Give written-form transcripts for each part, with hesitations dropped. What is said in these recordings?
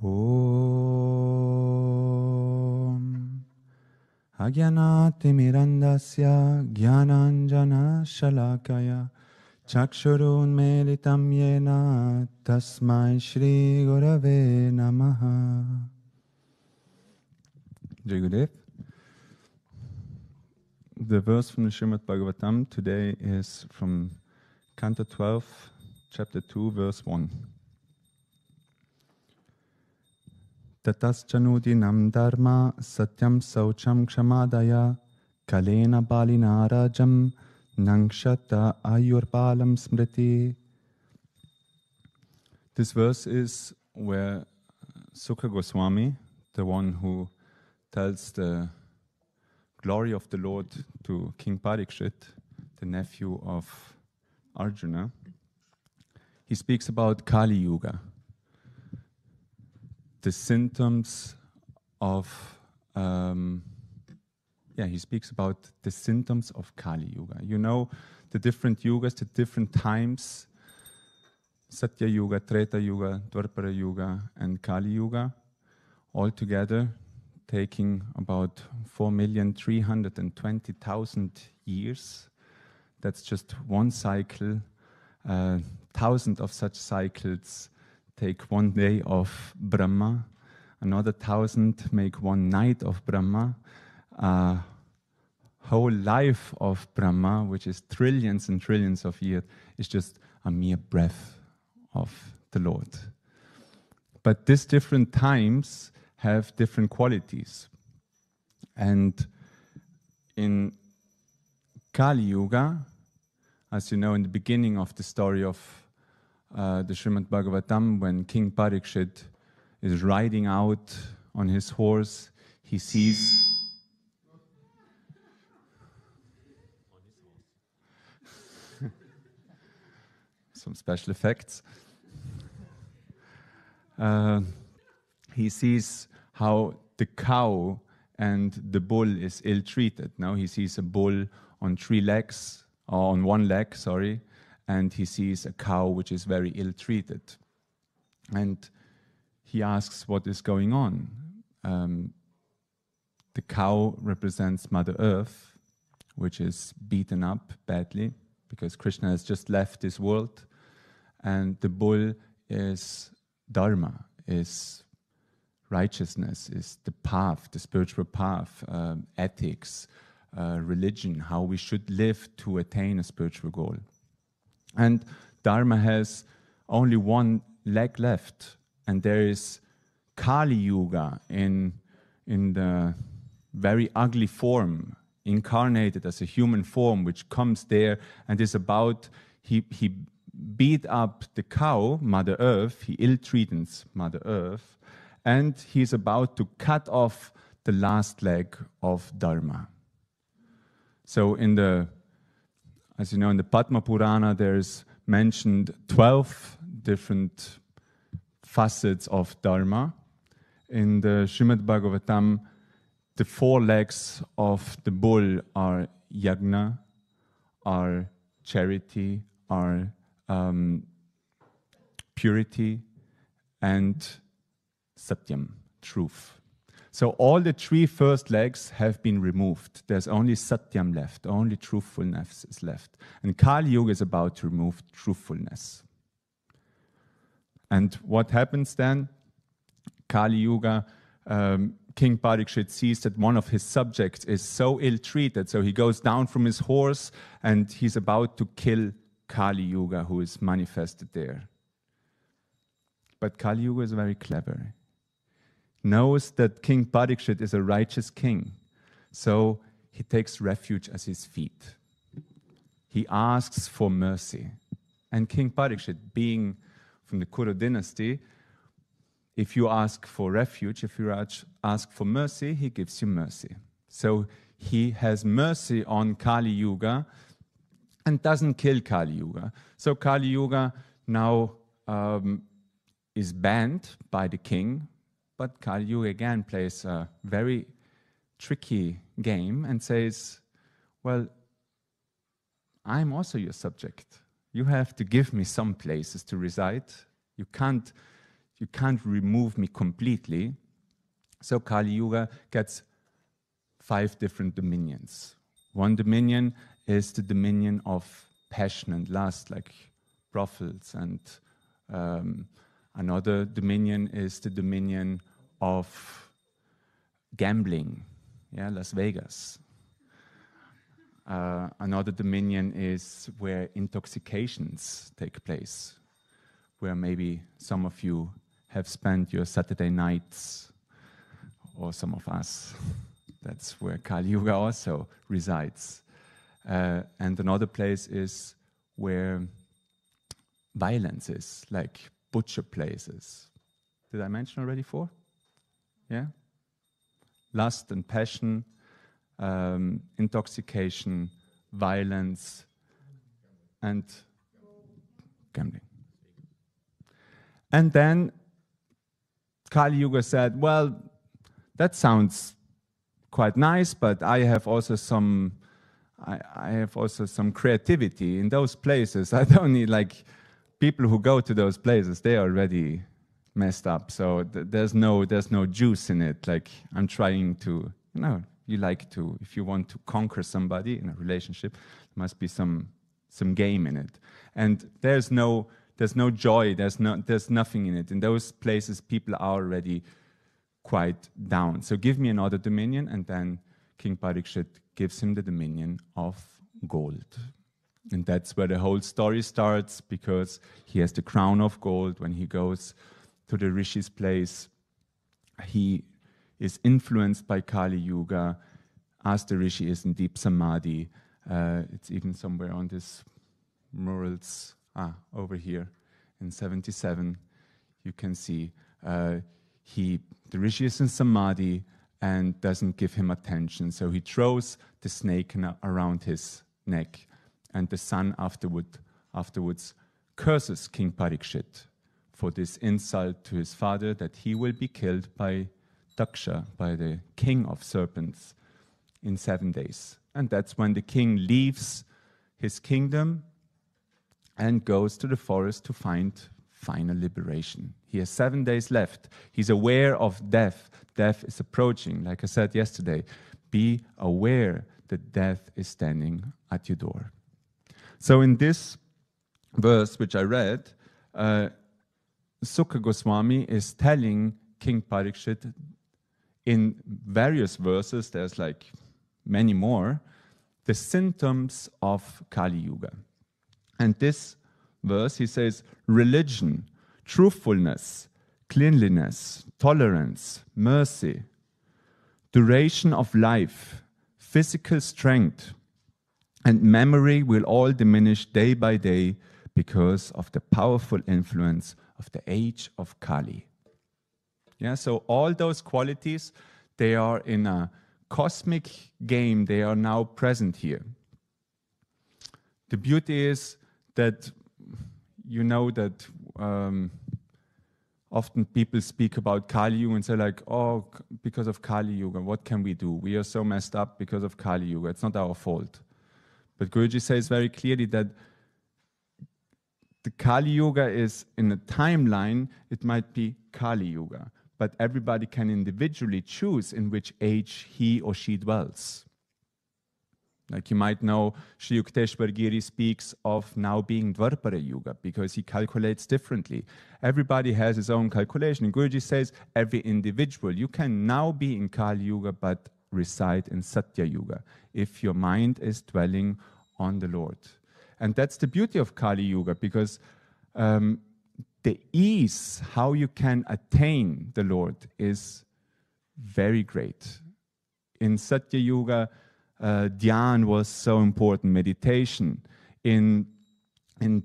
Om Agyanatimirandasya Gyananjana Shalakaya Chakshurun Melitam Yena Tasmai Shri Gurave Namaha. Jai Gurudev. The verse from the SRIMAD Bhagavatam today is from Canto 12, Chapter 2, Verse 1. Tatasjanudinam dharma satyam saucham kshamadaya kalena balina rajam nangshata ayurpalam smriti. This verse is where Sukha Goswami, the one who tells the glory of the Lord to King Parikshit, the nephew of Arjuna, he speaks about Kali Yuga. The symptoms of, he speaks about the symptoms of Kali Yuga. You know the different yugas, the different times, Satya Yuga, Treta Yuga, Dwapara Yuga, and Kali Yuga, all together taking about 4,320,000 years. That's just one cycle. Thousands of such cycles take one day of Brahma, another 1,000 make one night of Brahma, whole life of Brahma, which is trillions and trillions of years, is just a mere breath of the Lord. But these different times have different qualities. And in Kali Yuga, as you know, in the beginning of the story of the SRIMAD Bhagavatam, when King Parikshit is riding out on his horse, he sees some special effects. He sees how the cow and the bull is ill-treated. Now he sees a bull on on one leg, and he sees a cow which is very ill-treated. And he asks what is going on. The cow represents Mother Earth, which is beaten up badly because Krishna has just left this world. And the bull is Dharma, is righteousness, is the path, the spiritual path, ethics, religion, how we should live to attain a spiritual goal. And Dharma has only one leg left, and there is Kali Yuga in the very ugly form, incarnated as a human form, which comes there and is about, he beat up the cow, Mother Earth, he ill-treats Mother Earth, and he's about to cut off the last leg of Dharma. So as you know, in the Padma Purana, there's mentioned 12 different facets of Dharma. In the SRIMAD Bhagavatam, the 4 legs of the bull are yajna, are charity, are purity, and satyam, truth. So all the 3 first legs have been removed. There's only satyam left, only truthfulness is left. And Kali Yuga is about to remove truthfulness. And what happens then? Kali Yuga, King Parikshit sees that one of his subjects is so ill-treated, so he goes down from his horse and he's about to kill Kali Yuga, who is manifested there. But Kali Yuga is very clever. Knows that King Parikshit is a righteous king, so he takes refuge at his feet. He asks for mercy. And King Parikshit, being from the Kuru dynasty, if you ask for refuge, if you ask for mercy, he gives you mercy. So he has mercy on Kali Yuga and doesn't kill Kali Yuga. So Kali Yuga now is banned by the king. But Kali Yuga again plays a very tricky game and says, well, I'm also your subject. You have to give me some places to reside. You can't You can't remove me completely. So Kali Yuga gets 5 different dominions. One dominion is the dominion of passion and lust, like brothels, and another dominion is the dominion of gambling, yeah, Las Vegas. Another dominion is where intoxications take place, where maybe some of you have spent your Saturday nights, or some of us. That's where Kali Yuga also resides. And another place is where violence is, like butcher places. Did I mention already 4? Yeah? Lust and passion, intoxication, violence, and gambling. And then Kali Yuga said, well, that sounds quite nice, but I have also some creativity in those places. I don't need, like, people who go to those places, they're already messed up. So there's no juice in it. Like, I'm trying to, you like to, if you want to conquer somebody in a relationship, there must be some game in it. And there's no joy, there's nothing in it. In those places, people are already quite down. So give me another dominion, and then King Parikshit gives him the dominion of gold. And that's where the whole story starts, because he has the crown of gold. When he goes to the Rishi's place, he is influenced by Kali Yuga, as the Rishi is in deep samadhi. It's even somewhere on this murals, over here in 77, you can see the Rishi is in samadhi and doesn't give him attention. So he throws the snake around his neck. And the son afterwards curses King Parikshit for this insult to his father, that he will be killed by Daksha, by the king of serpents, in 7 days. And that's when the king leaves his kingdom and goes to the forest to find final liberation. He has 7 days left. He's aware of death. Death is approaching. Like I said yesterday, be aware that death is standing at your door. So in this verse which I read, Sukha Goswami is telling King Parikshit in various verses, there's like many more, the symptoms of Kali Yuga. And this verse, he says, religion, truthfulness, cleanliness, tolerance, mercy, duration of life, physical strength, and memory will all diminish day by day because of the powerful influence of the age of Kali. Yeah, so all those qualities, they are in a cosmic game, they are now present here. The beauty is that you know that often people speak about Kali Yuga and say like, oh, because of Kali Yuga, what can we do? We are so messed up because of Kali Yuga. It's not our fault. But Guruji says very clearly that the Kali Yuga is in a timeline, it might be Kali Yuga, but everybody can individually choose in which age he or she dwells. Like you might know, Sri Yukteswar Giri speaks of now being Dvarpara Yuga because he calculates differently. Everybody has his own calculation. And Guruji says every individual, you can now be in Kali Yuga but reside in Satya Yuga if your mind is dwelling on the Lord. And that's the beauty of Kali Yuga, because the ease how you can attain the Lord is very great. In Satya Yuga, Dhyan was so important, meditation. In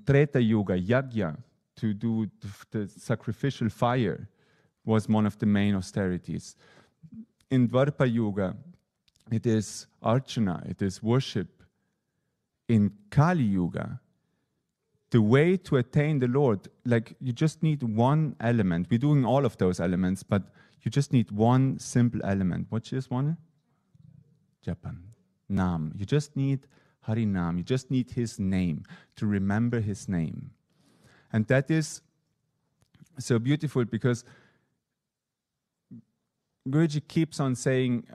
Treta Yuga, Yagya, to do the sacrificial fire, was one of the main austerities. In Dvarpa Yuga, it is Archana, it is worship. In Kali Yuga, the way to attain the Lord, like you just need one element. We're doing all of those elements, but you just need one simple element. What is one? Japan. Nam. You just need Harinam. You just need his name, to remember his name. And that is so beautiful, because Guruji keeps on saying,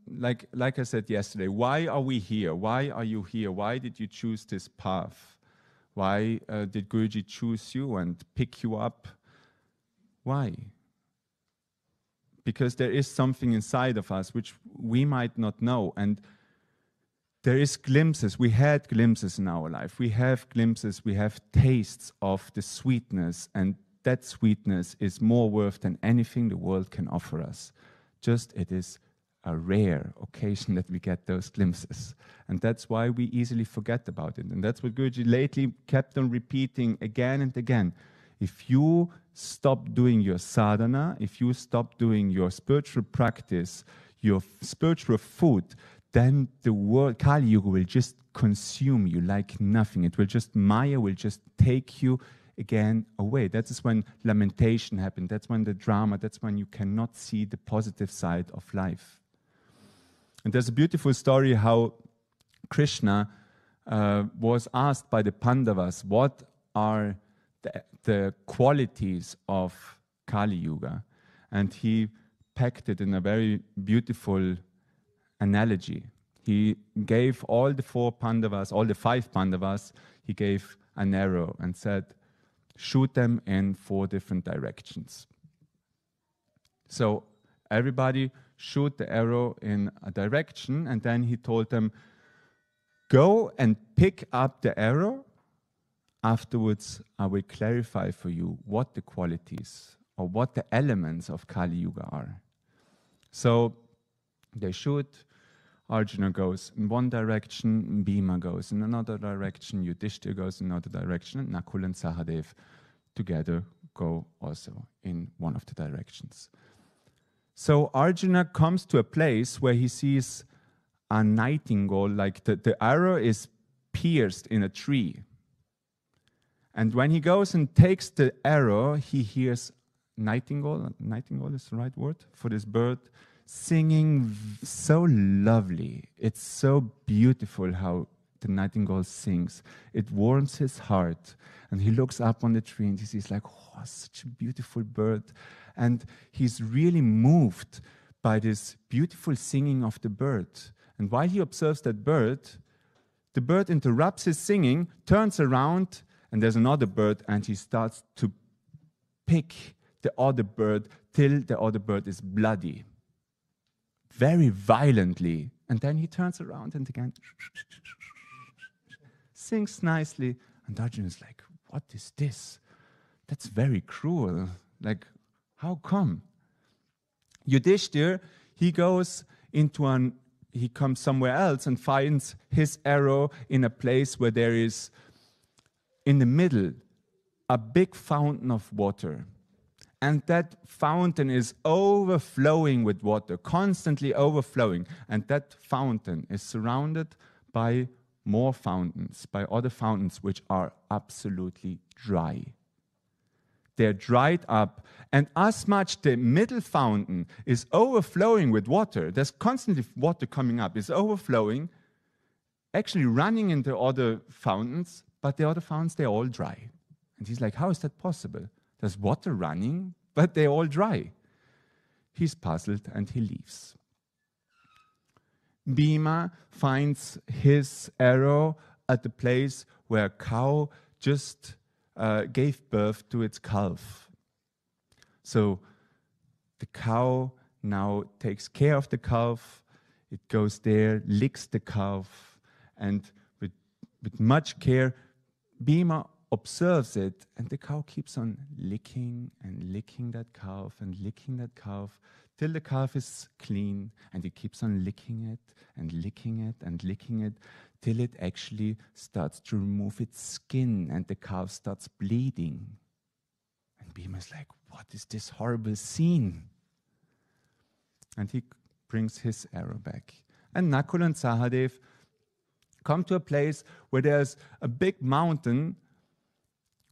like I said yesterday, why are we here? Why are you here? Why did you choose this path? Why did Guruji choose you and pick you up? Why? Because there is something inside of us which we might not know. And there is glimpses. We had glimpses in our life. We have glimpses. We have tastes of the sweetness. And that sweetness is more worth than anything the world can offer us. Just it is a rare occasion that we get those glimpses. And that's why we easily forget about it. And that's what Guruji lately kept on repeating again and again. If you stop doing your sadhana, if you stop doing your spiritual practice, your spiritual food, then the world, Kali Yuga, will just consume you like nothing. It will just, Maya will just take you again away. That is when lamentation happens. That's when the drama, that's when you cannot see the positive side of life. And there's a beautiful story how Krishna was asked by the Pandavas, what are the qualities of Kali Yuga? And he packed it in a very beautiful analogy. He gave all the 4 Pandavas, all the 5 Pandavas, he gave an arrow and said, shoot them in 4 different directions. So everybody shoot the arrow in a direction, and then he told them, go and pick up the arrow. Afterwards, I will clarify for you what the qualities or what the elements of Kali Yuga are. So they shoot. Arjuna goes in one direction, Bhima goes in another direction, Yudhishthira goes in another direction, and Nakul and Sahadev together go also in one of the directions. So Arjuna comes to a place where he sees a nightingale, like the arrow is pierced in a tree. And when he goes and takes the arrow, he hears nightingale. Nightingale is the right word for this bird, singing so lovely. It's so beautiful how the nightingale sings. It warms his heart. And he looks up on the tree and he sees like, oh, such a beautiful bird. And he's really moved by this beautiful singing of the bird. And while he observes that bird, the bird interrupts his singing, turns around, and there's another bird, and he starts to pick the other bird till the other bird is bloody. Very violently. And then he turns around and again sings nicely. And Arjuna is like, what is this? That's very cruel. Like, how come? Yudhishthira, he goes he comes somewhere else and finds his arrow in a place where there is, in the middle, a big fountain of water. And that fountain is overflowing with water, constantly overflowing. And that fountain is surrounded by more fountains, by other fountains which are absolutely dry. They're dried up, and as much the middle fountain is overflowing with water, there's constantly water coming up, it's overflowing, actually running into other fountains, but the other fountains, they're all dry. And he's like, how is that possible? There's water running, but they're all dry. He's puzzled and he leaves. Bhima finds his arrow at the place where a cow just gave birth to its calf. So the cow now takes care of the calf. It goes there, licks the calf, and with much care, Bhima observes it, and the cow keeps on licking and licking that calf and licking that calf till the calf is clean, and he keeps on licking it and licking it and licking it till it actually starts to remove its skin and the calf starts bleeding. And Bhima is like, what is this horrible scene? And he brings his arrow back. And Nakul and Sahadev come to a place where there's a big mountain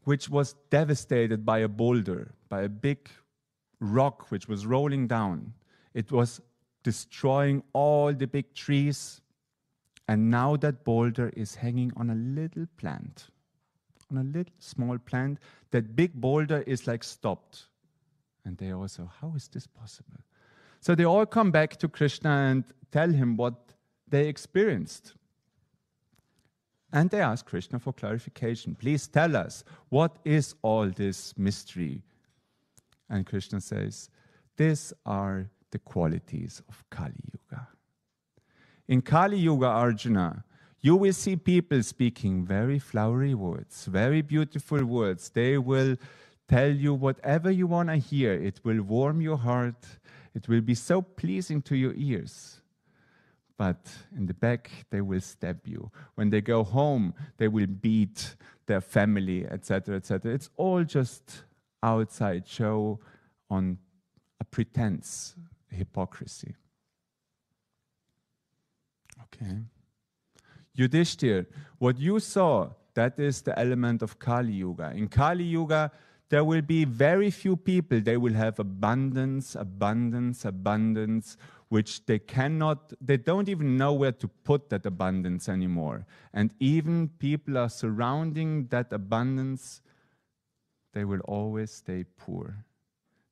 which was devastated by a boulder, by a big rock which was rolling down. It was destroying all the big trees, and now that boulder is hanging on a little plant, on a little small plant, that big boulder is like stopped. And they also, how is this possible? So they all come back to Krishna and tell him what they experienced. And they ask Krishna for clarification. Please tell us, what is all this mystery? And Krishna says, these are the qualities of Kali Yuga. In Kali Yuga, Arjuna, you will see people speaking very flowery words, very beautiful words. They will tell you whatever you want to hear. It will warm your heart. It will be so pleasing to your ears. But in the back, they will stab you. When they go home, they will beat their family, etc., etc. It's all just outside show on a pretense, hypocrisy. Okay. Yudhishthir, what you saw, that is the element of Kali Yuga. In Kali Yuga, there will be very few people. They will have abundance, abundance, abundance, which they don't even know where to put that abundance anymore. And even people are surrounding that abundance, they will always stay poor.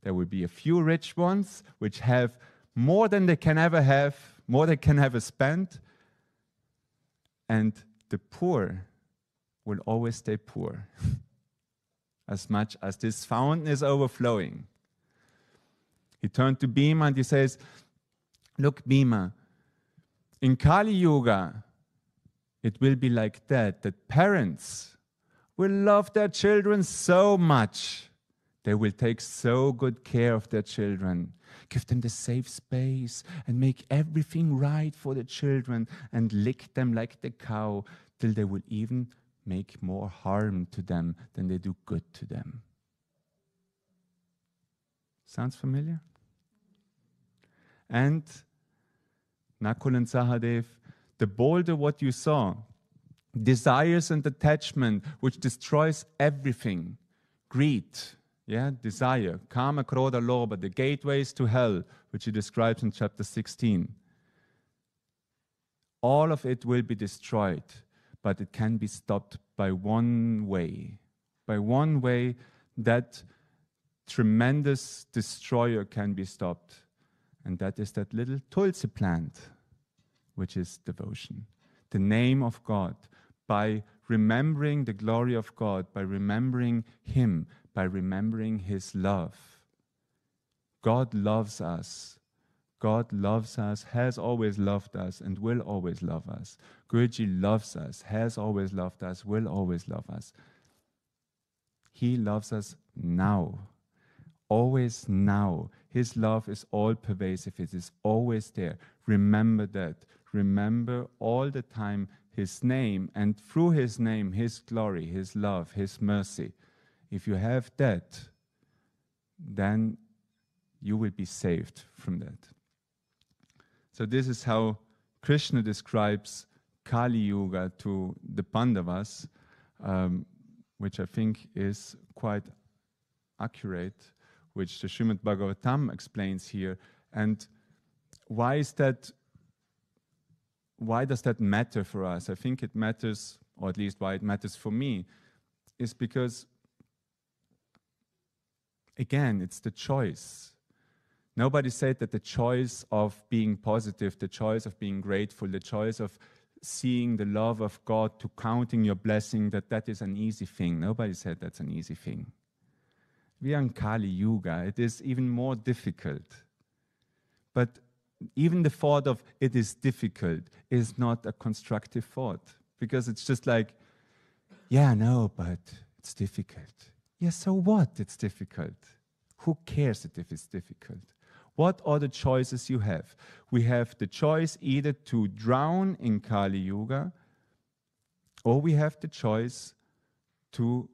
There will be a few rich ones which have more than they can ever have, more than they can ever spend, and the poor will always stay poor, as much as this fountain is overflowing. He turned to Bhima and he says, look, Bhima, in Kali Yuga, it will be like that parents will love their children so much. They will take so good care of their children. Give them the safe space and make everything right for the children and lick them like the cow till they will even make more harm to them than they do good to them. Sounds familiar? And Nakul and Sahadev, the boulder what you saw, desires and attachment which destroys everything, greed, desire, kama, krodha, lobha, the gateways to hell, which he describes in chapter 16. All of it will be destroyed, but it can be stopped by one way. By one way, that tremendous destroyer can be stopped. And that is that little tulsi plant, which is devotion. The name of God. By remembering the glory of God, by remembering Him, by remembering His love. God loves us. God loves us, has always loved us, and will always love us. Guruji loves us, has always loved us, will always love us. He loves us now. Always now. His love is all pervasive. It is always there. Remember that. Remember all the time His name, and through His name, His glory, His love, His mercy. If you have that, then you will be saved from that. So this is how Krishna describes Kali Yuga to the Pandavas, which I think is quite accurate, which the Srimad Bhagavatam explains here. And why is that? Why does that matter for us? I think it matters, or at least why it matters for me, is because, again, it's the choice. Nobody said that the choice of being positive, the choice of being grateful, the choice of seeing the love of God, to counting your blessing, that is an easy thing. Nobody said that's an easy thing. We are in Kali Yuga. It is even more difficult. But even the thought of it is difficult is not a constructive thought, because it's just like, yeah, no, but it's difficult. Yeah, so what? It's difficult. Who cares if it's difficult? What are the choices you have? We have the choice either to drown in Kali Yuga, or we have the choice to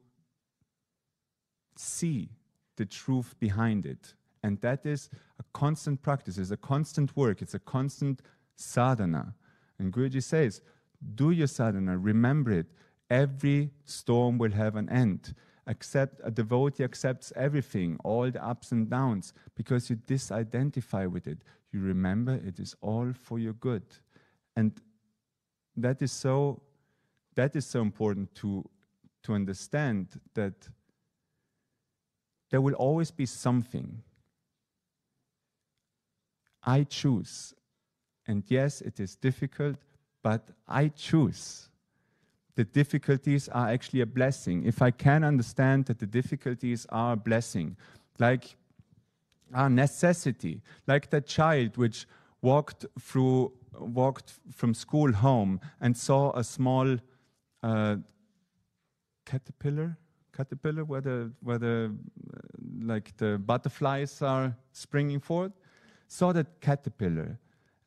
see the truth behind it. And that is a constant practice, it's a constant work, it's a constant sadhana. And Guruji says, do your sadhana, remember it. Every storm will have an end. A devotee accepts everything, all the ups and downs, because you disidentify with it. You remember it is all for your good. And that is so important to to understand that there will always be something. I choose. And yes, it is difficult, but I choose. The difficulties are actually a blessing. If I can understand that the difficulties are a blessing, like a necessity, like that child which walked from school home and saw a small caterpillar where the like the butterflies are springing forth, saw that caterpillar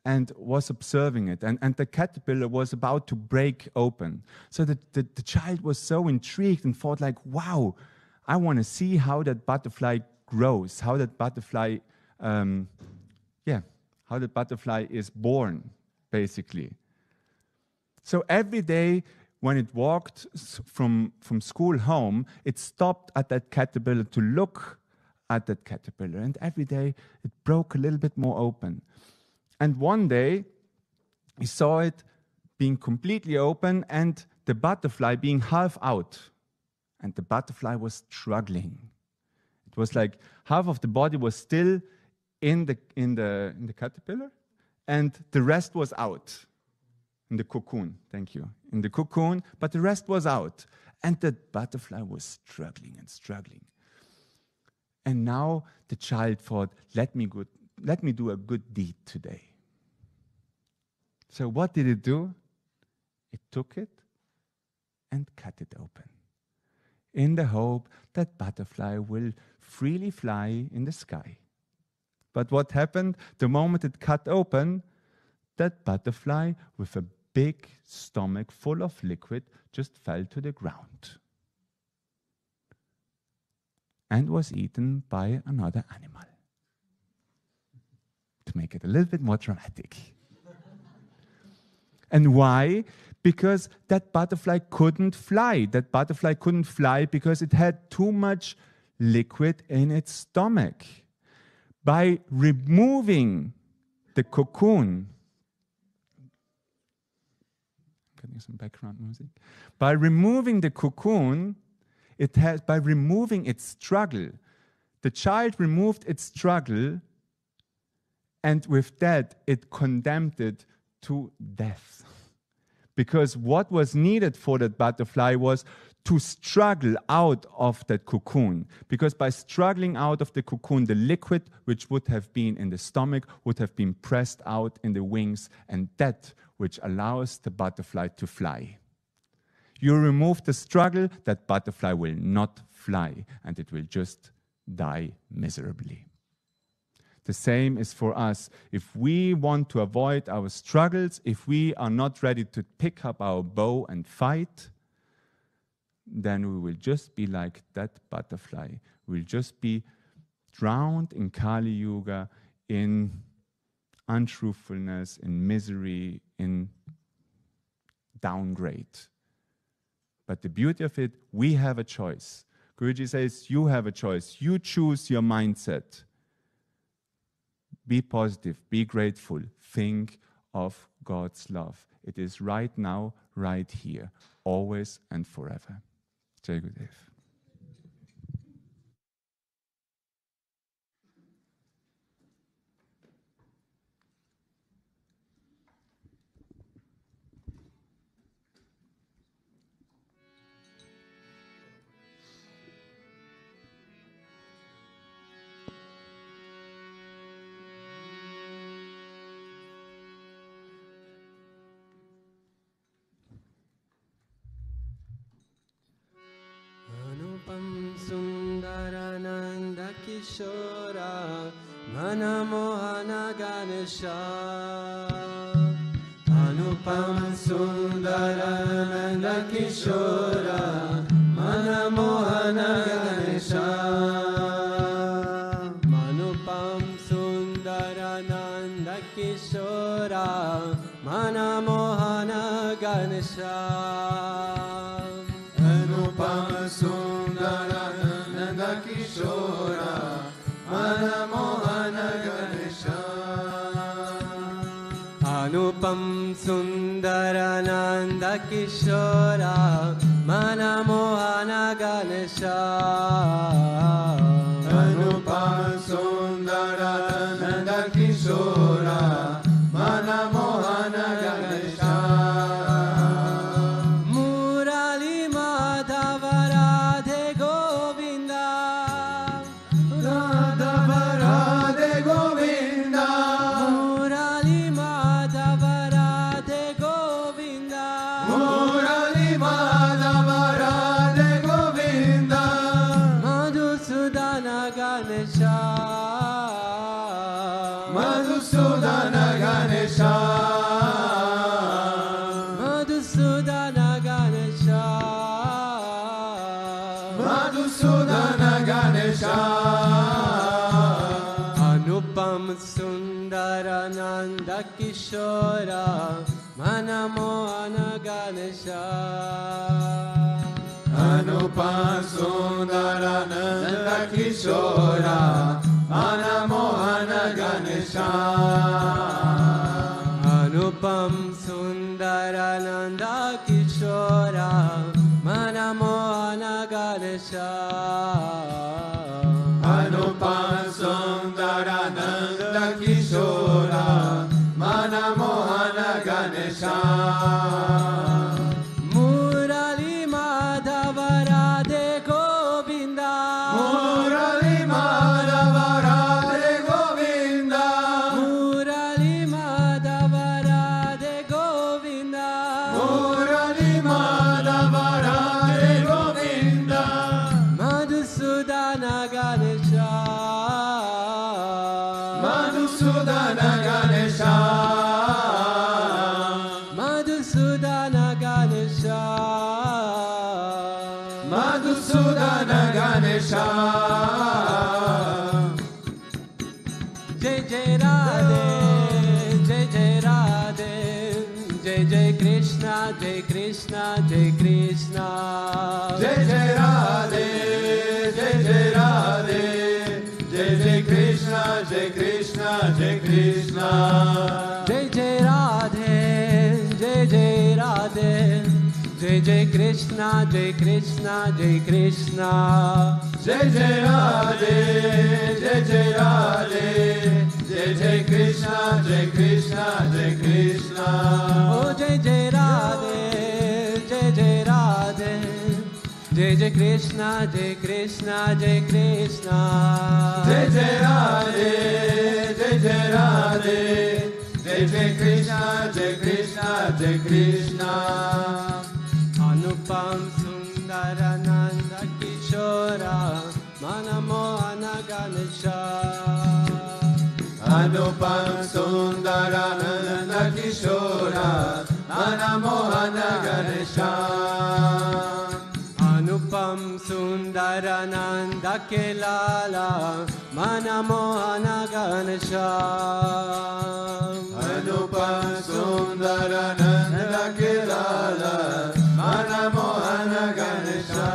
and was observing it, and the caterpillar was about to break open. So the child was so intrigued and thought like, wow, I want to see how that butterfly grows, how that butterfly how the butterfly is born, basically. So every day when it walked from school home, it stopped at that caterpillar to look at that caterpillar. And every day it broke a little bit more open. And one day he saw it being completely open and the butterfly being half out. And the butterfly was struggling. It was like half of the body was still in the caterpillar, and the rest was out. In the cocoon, thank you. In the cocoon, but the rest was out. And the butterfly was struggling and struggling. And now the child thought, let me do a good deed today. So what did it do? It took it and cut it open, in the hope that butterfly will freely fly in the sky. But what happened? The moment it cut open, that butterfly with a big stomach full of liquid just fell to the ground and was eaten by another animal. To make it a little bit more dramatic. And why? Because that butterfly couldn't fly. That butterfly couldn't fly because it had too much liquid in its stomach. By removing the cocoon, getting some background music. By removing the cocoon, by removing its struggle, the child removed its struggle, and with that, it condemned it to death. Because what was needed for that butterfly was to struggle out of that cocoon. Because by struggling out of the cocoon, the liquid which would have been in the stomach would have been pressed out in the wings, and that which allows the butterfly to fly. You remove the struggle, that butterfly will not fly, and it will just die miserably. The same is for us. If we want to avoid our struggles, if we are not ready to pick up our bow and fight, then we will just be like that butterfly. We'll just be drowned in Kali Yuga, in untruthfulness, in misery, in downgrade. But the beauty of it, we have a choice. Guruji says, you have a choice. You choose your mindset. Be positive, be grateful, think of God's love. It is right now, right here, always and forever. Jai Gurudev. Sundarananda Kishora Manamohana Ganesha Anupam Sundarananda Kishora Manamohana Ganesha Manupam Sundarananda Kishora Manamohana Ganesha Anupam Sundarananda Kishora Manamohana Ganesha Anupam Sundarananda Kishora Manamohana Ganesha Anupam Sundara Nanda Kishora Manamohana Ganesha Murali Madhava Radhe Govinda Radha Radhe Govinda Murali Madhava Radhe Govinda Murali Madhava Radhe Govinda Madhusudana Ganesha Madhusudana Ganesha Madhusudana Ganesha Madhusudana Ganesha Anupam Sundarananda Kishora Manamohana Ganesha Anupam Sundarananda Kishora Manamohana Ganesha Anupam Sundarananda Kishora Manamohana Ganesha Anupam Sundarananda Kishora Manamohana Ganesha Murali Madhava Radhe Govinda Murali Madhava Radhe Govinda Murali Madhava Radhe Govinda Murali Madhava Radhe Govinda Madhusudana Ganesha Madhusudana Ganesha Madhusudana Ganesha Madhusudana Ganesha Jai Jai Radhe Jai Jai Radhe Jai Jai Krishna Jai Krishna Jai Krishna Jai Jai Radhe Jai Jai Radhe Jai Jai Krishna Jai Krishna Jai Krishna Jai Jai Radhe Jai Jai Radhe Jai Jai Krishna Jai Krishna Jai Krishna Jai Jai Radhe Jai Jai Radhe Jai Jai Krishna Jai Krishna Jai Krishna Oh Jai Jai Radhe Jai Jai Radhe Jai Jai Krishna Jai Krishna Jai Krishna Jai Jai Radhe Jai Jai Radhe Jai Jai Krishna Jai Krishna Jai Krishna Anupam Sundarananda Kishora Manamohana Ganesha Anupam Sundarananda Kishora Manamohana Ganesha Anupam Sundarananda Kelala Manamohana Ganesha Anupam Sundarananda Kelala Manamohana Ganesha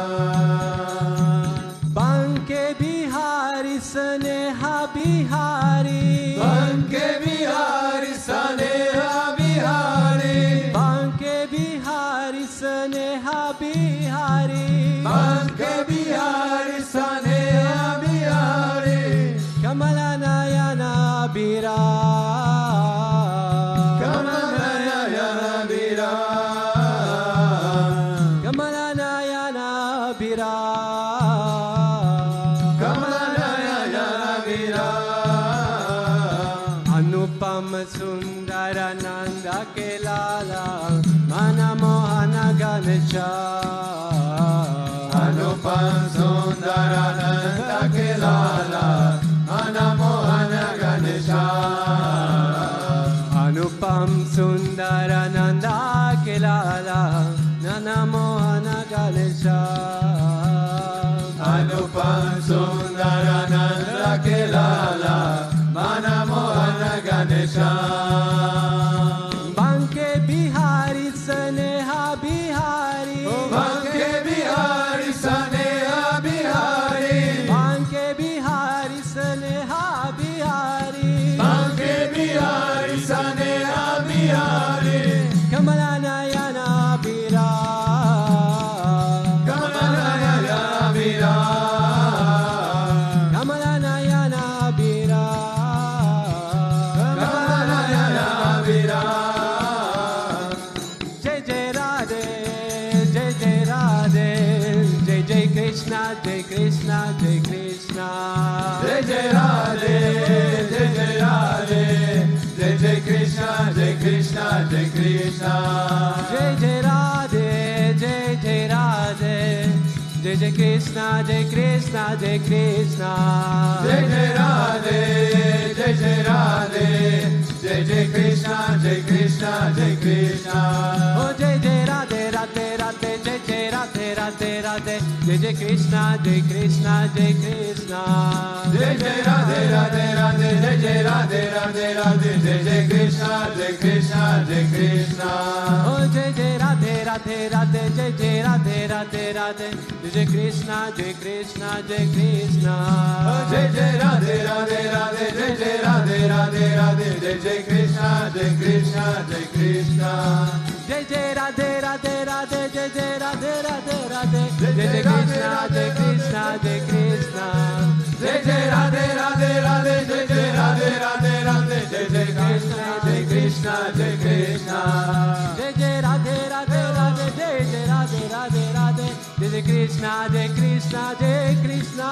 Banke Bihari Saneha Bihari Banke Bihari Saneha Bihari Banke Bihari Saneha Bihari Banke Bihari Saneha Bihari Kamala Nayana Bira Kamanayana Vira Kamala Nayana Bira Kamanayana Vira Anupam Sundarananda Kelala Manamohana Ganesha Anupam Sundarananda Kelala Manamohana Ganesha Anupam Sundarananda Kelala Nanamohana Ganesha Anupam Sundarananda Kelala Manamohana Ganesha Banke Bihari Saneha Bihari Banke Bihari Saneha Bihari Banke Bihari Saneha Bihari Banke Bihari Saneha Bihari Kamala Nayana Bira Krishna, Jai Krishna, Jai Krishna. Jai Jai Radhe, Jai Jai Radhe, Jai Jai Krishna, Jai Krishna, Jai Krishna. Oh Jai Jai Radhe, Radhe, Radhe, Jai Jai Radhe, Radhe, Radhe, Jai Jai Krishna, Jai Krishna, Jai Krishna. Jai Jai Radhe, Radhe, Radhe, Jai Jai Radhe, Radhe, Radhe, Jai Jai Krishna, Jai Krishna, Jai Krishna. Oh Jai Jai Radhe, Radhe, Radhe, Jai Jai Radhe, Radhe, Radhe, Jai Jai Krishna, Jai Krishna, Jai Krishna. Oh Jai Jai Radhe, Radhe, Radhe, Jai Jai Radhe, Radhe, Radhe, Jai Jai Krishna, Jai Krishna, Jai Krishna. Jai Jai Radhe, Radhe, Radhe, Jai Jai Radhe, Radhe, Radhe, Jai Jai Krishna, Jai Krishna, Jai Krishna. Jai Jai Radhe, Radhe, Radhe, Jai Jai Radhe, Radhe, Radhe, Jai Jai Krishna, Jai Krishna, Jai Krishna. Jai Jai Radhe, Radhe, Radhe, Jai Jai Radhe, Radhe, Radhe, Jai Jai Krishna, Jai Krishna, Jai Krishna.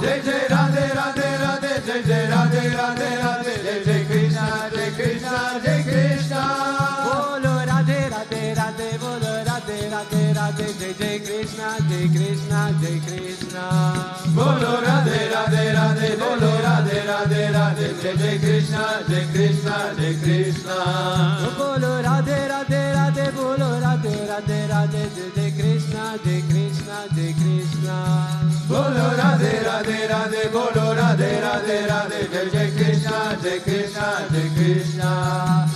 Jai Jai Radhe, Radhe, Radhe, Jai Jai Radhe, Radhe, Radhe, Jai Jai Krishna, Jai Krishna, Jai Krishna. Bolo Radhe, Radhe, Radhe, Bolo Radhe, Radhe, Radhe, Jai Jai Krishna, Jai Krishna, Jai Krishna. Bolo Radhe, Radhe, Radhe, Bolo Radhe, Radhe, Radhe, Jai Jai Krishna, Jai Krishna, Jai Krishna. Bolo Radhe, Radhe, Radhe, Bolo Radhe, Radhe, Radhe, Jai Jai Krishna, Jai Krishna, Jai Krishna. Bolo Radhe, Radhe, Radhe, Bolo Radhe, Radhe, Radhe, Jai Jai Krishna, Jai Krishna, Jai Krishna.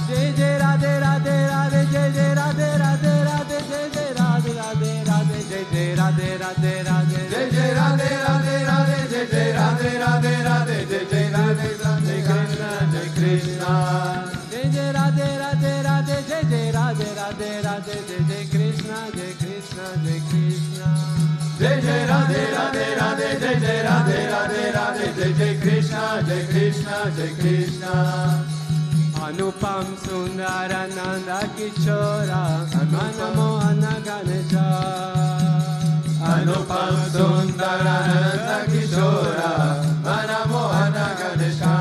Jai Jai Radhe, Radhe, Radhe, Jai Jai Radhe, Radhe, Radhe, Jai Jai Radhe, Radhe, Radhe, Jai Jai Radhe, Radhe, Radhe, Jai Jai Radhe, Radhe, Radhe, Jai Jai Radhe, Radhe, Radhe, Jai Jai Radhe, Radhe, Krishna, Jai Krishna. Jai Jai Radhe, Radhe, Radhe, Jai Jai Radhe, Radhe, Radhe, Jai Jai Krishna, Jai Krishna, Jai Krishna. Jai Jai Radhe, Radhe, Radhe, Jai Jai Radhe, Radhe, Radhe, Jai Jai Krishna, Jai Krishna, Jai Krishna. Anupam Sundara Nanda Kishora Manamohana Ganesha. Anupam Sundarananda Kishora Manamohana Ganesha.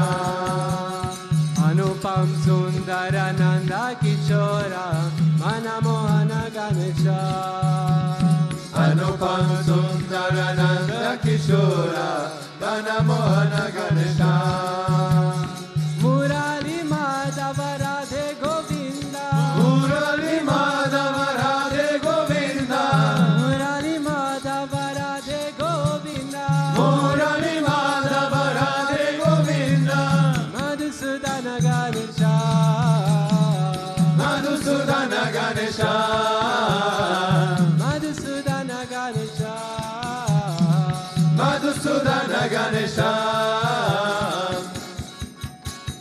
Anupam Sundara Nanda Kishora Manamohana Ganesha. Anupam Sundarananda Kishora Manamohana Ganesha. Murali Madhava Radhe Govinda. Murali Madhava Radhe Govinda. Murali Madhava Radhe Govinda. Murali Madhava Radhe Govinda. Madhusudana Ganesha. Madhusudana Ganesha. Madhusudana Ganesha. Madhusudana Ganesha.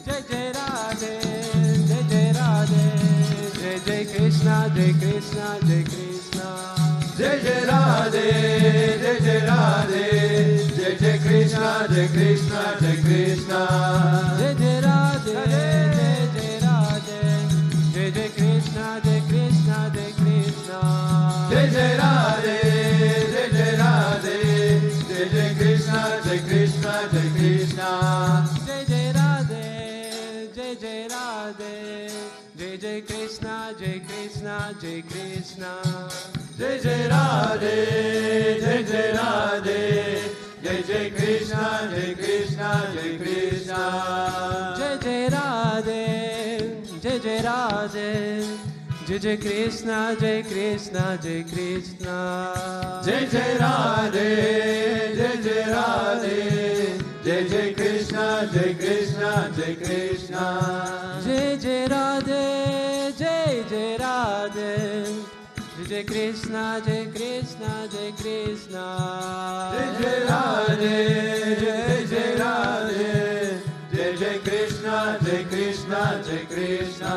Jai Jai Radhe, Jai Jai Radhe, Jai Jai Krishna, Jai Krishna, Jai Krishna. Jai Jai Radhe, Jai Jai Radhe, Jai Jai Krishna, Jai Krishna, Jai Krishna. Jai Jai Radhe, Jai Jai Radhe, Jai Jai Krishna, Jai Krishna, Jai Krishna. Jai Jai Radhe, Jai Jai Radhe, Jai Jai Krishna, Jai Krishna, Jai Krishna. Jai Jai Radhe, Jai Jai Radhe, Jai Jai Krishna, Jai Krishna, Jai Krishna. Jai Jai Radhe, Jai Jai Radhe, Jai Jai Krishna, Jai Krishna, Jai Krishna. Jai Jai Radhe, Jai Jai Radhe, Jai Jai Krishna, Jai Krishna, Jai Krishna. Jai Jai Radhe, Jai Jai Radhe, Jai Jai Krishna, Jai Krishna, Jai Krishna. Jai Jai Radhe, Jai Jai Radhe, Jai Jai Krishna, Jai Krishna, Jai Krishna. Jai Jai Radhe, Jai Jai Radhe, Jai Jai Krishna, Jai Krishna, Jai Krishna.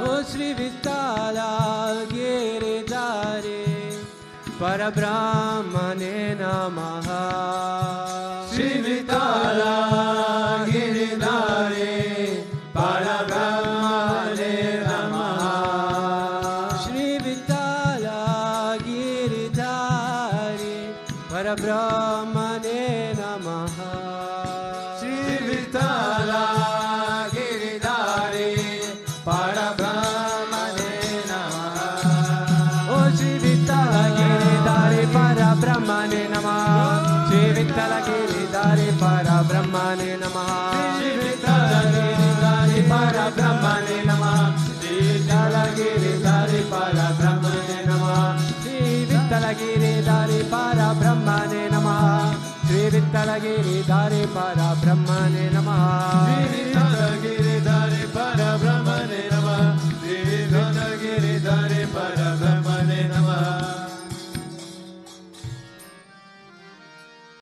O Shri Vitala Giridhare Parabrahmane Namaha. Shri Vitala Giridhare Parabrahmane Namaha. Shri Vitala Giridhare Parabrahmane Namaha. Shri Vitala Giridhare Parabrahmane Namaha. O Shri Vitala Giridhare Parabrahmane Namaha. Brahmane Namaha. Shri Vittala Giridhari Para Brahmane Namaha. Shri Vittala Giridhari Para Brahmane Namaha. Shri Vittala Giridhari Para Brahmane Namaha. Shri Vittala Giridhari Para Brahmane Namaha. Shri Vittala Giridhari Para Brahmane